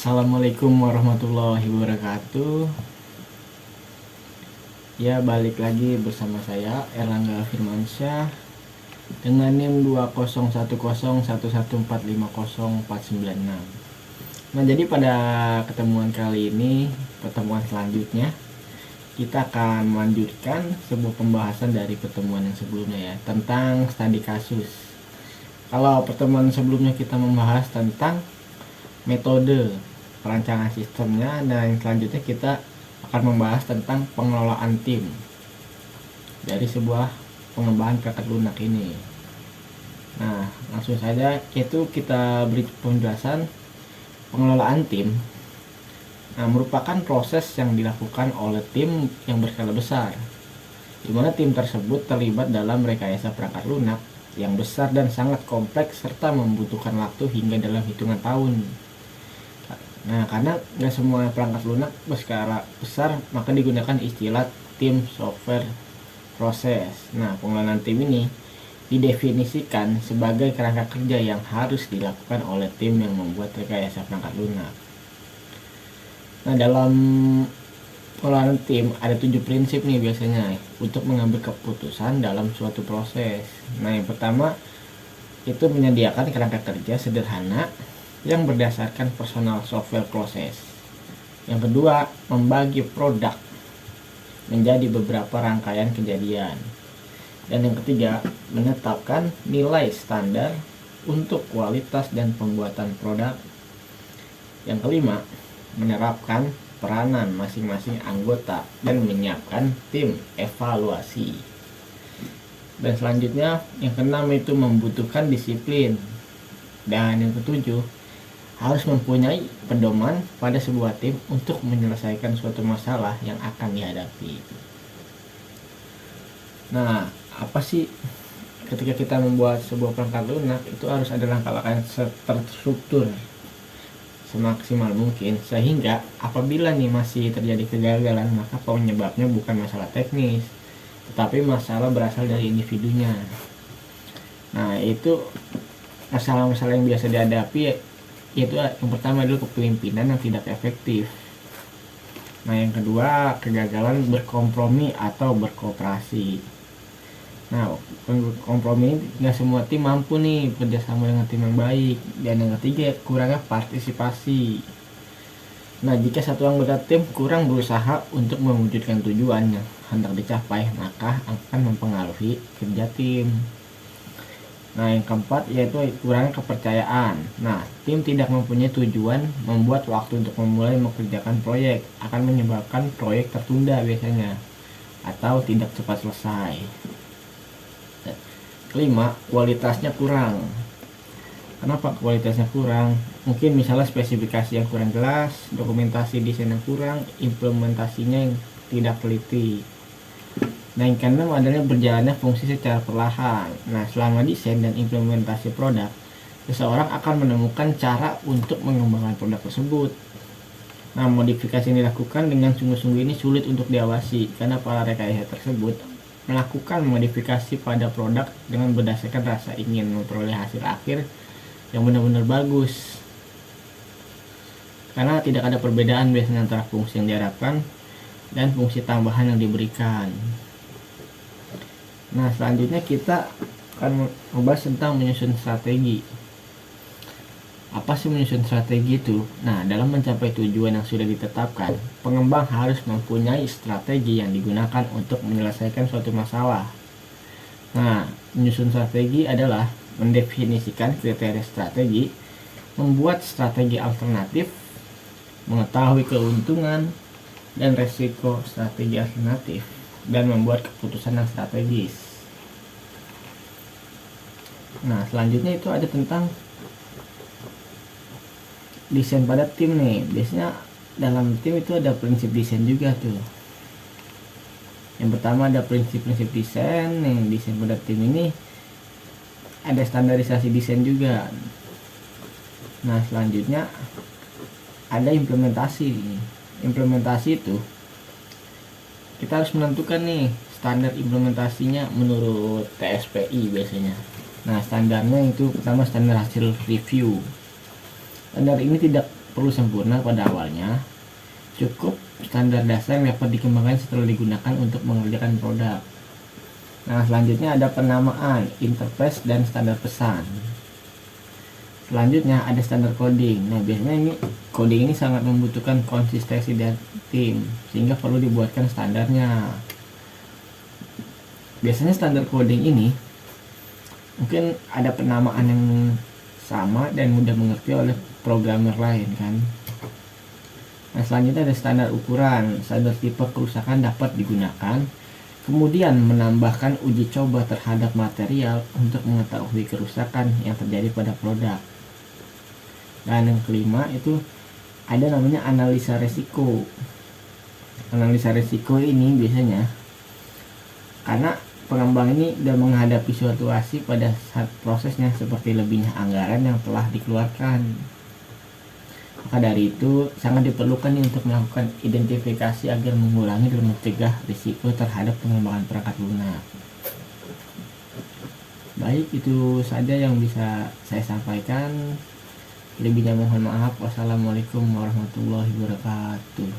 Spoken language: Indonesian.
Assalamualaikum warahmatullahi wabarakatuh. Ya, balik lagi bersama saya Erlangga Firmansyah dengan NIM 20101145049. Nah, jadi pada ketemuan kali ini, pertemuan selanjutnya, kita akan melanjutkan sebuah pembahasan dari pertemuan yang sebelumnya ya, tentang studi kasus. Kalau pertemuan sebelumnya kita membahas tentang metode perancangan sistemnya, dan selanjutnya kita akan membahas tentang pengelolaan tim dari sebuah pengembangan perangkat lunak ini. Nah, langsung saja yaitu kita beri penjelasan. Pengelolaan tim merupakan proses yang dilakukan oleh tim yang berskala besar, di mana tim tersebut terlibat dalam rekayasa perangkat lunak yang besar dan sangat kompleks serta membutuhkan waktu hingga dalam hitungan tahun. Nah, karena nggak semua perangkat lunak berskala besar, maka digunakan istilah tim software proses. Nah, pengelolaan tim ini didefinisikan sebagai kerangka kerja yang harus dilakukan oleh tim yang membuat rekayasa perangkat lunak. Nah, dalam pengelolaan tim ada 7 prinsip nih biasanya untuk mengambil keputusan dalam suatu proses. Nah, yang pertama itu menyediakan kerangka kerja sederhana yang berdasarkan personal software proses. Yang kedua, membagi produk menjadi beberapa rangkaian kejadian. Dan yang ketiga, menetapkan nilai standar untuk kualitas dan pembuatan produk. Yang kelima, menerapkan peranan masing-masing anggota dan menyiapkan tim evaluasi. Dan selanjutnya, yang keenam itu membutuhkan disiplin. Dan yang ketujuh, harus mempunyai pedoman pada sebuah tim untuk menyelesaikan suatu masalah yang akan dihadapi. Nah, apa sih ketika kita membuat sebuah perangkat lunak itu harus ada langkah-langkah yang terstruktur semaksimal mungkin, sehingga apabila nih masih terjadi kegagalan, maka penyebabnya bukan masalah teknis, tetapi masalah berasal dari individunya. Nah, itu masalah-masalah yang biasa dihadapi, yaitu yang pertama adalah kepemimpinan yang tidak efektif. Nah, yang kedua, kegagalan berkompromi atau berkooperasi. Nah, kompromi nggak semua tim mampu nih bekerjasama dengan tim yang baik. Dan yang ketiga, kurangnya partisipasi. Nah, jika satu anggota tim kurang berusaha untuk mewujudkan tujuan yang hendak dicapai, maka akan mempengaruhi kerja tim. Nah, yang keempat yaitu kurangnya kepercayaan. Nah, tim tidak mempunyai tujuan membuat waktu untuk memulai mengerjakan proyek akan menyebabkan proyek tertunda biasanya atau tidak cepat selesai. Kelima, kualitasnya kurang. Kenapa kualitasnya kurang? Mungkin misalnya spesifikasi yang kurang jelas, dokumentasi desain yang kurang, implementasinya yang tidak teliti. Nah, yang keenam adalah berjalannya fungsi secara perlahan. Nah, selama desain dan implementasi produk, seseorang akan menemukan cara untuk mengembangkan produk tersebut. Nah, modifikasi yang dilakukan dengan sungguh-sungguh ini sulit untuk diawasi karena para rekayasa tersebut melakukan modifikasi pada produk dengan berdasarkan rasa ingin memperoleh hasil akhir yang benar-benar bagus. Karena tidak ada perbedaan biasanya antara fungsi yang diharapkan dan fungsi tambahan yang diberikan. Nah, selanjutnya kita akan membahas tentang menyusun strategi. Apa sih menyusun strategi itu? Nah, dalam mencapai tujuan yang sudah ditetapkan, pengembang harus mempunyai strategi yang digunakan untuk menyelesaikan suatu masalah. Nah, menyusun strategi adalah mendefinisikan kriteria strategi, membuat strategi alternatif, mengetahui keuntungan dan resiko strategi alternatif, dan membuat keputusan yang strategis. Nah, selanjutnya itu ada tentang desain pada tim nih. Biasanya dalam tim itu ada prinsip desain juga tuh. Yang pertama ada prinsip-prinsip desain. Yang desain pada tim ini ada standarisasi desain juga. Nah, selanjutnya ada implementasi. Implementasi itu kita harus menentukan nih standar implementasinya menurut TSPI biasanya. Nah, standarnya itu pertama standar hasil review. Standar ini tidak perlu sempurna pada awalnya. Cukup standar dasar yang dapat dikembangkan setelah digunakan untuk mengerjakan produk. Nah, selanjutnya ada penamaan, interface, dan standar pesan. Selanjutnya ada standar coding. Nah, biasanya ini coding ini sangat membutuhkan konsistensi dari tim, sehingga perlu dibuatkan standarnya. Biasanya standar coding ini mungkin ada penamaan yang sama dan mudah mengerti oleh programmer lain kan. Nah, selanjutnya ada standar ukuran. Standar tipe kerusakan dapat digunakan. Kemudian menambahkan uji coba terhadap material untuk mengetahui kerusakan yang terjadi pada produk. Dan yang kelima itu ada namanya analisa resiko. Analisa resiko ini biasanya karena pengembang ini sudah menghadapi situasi pada saat prosesnya seperti lebihnya anggaran yang telah dikeluarkan. Maka dari itu sangat diperlukan untuk melakukan identifikasi agar mengurangi dan mencegah risiko terhadap pengembangan perangkat lunak. Baik, itu saja yang bisa saya sampaikan. Lebihnya mohon maaf. Wassalamualaikum warahmatullahi wabarakatuh.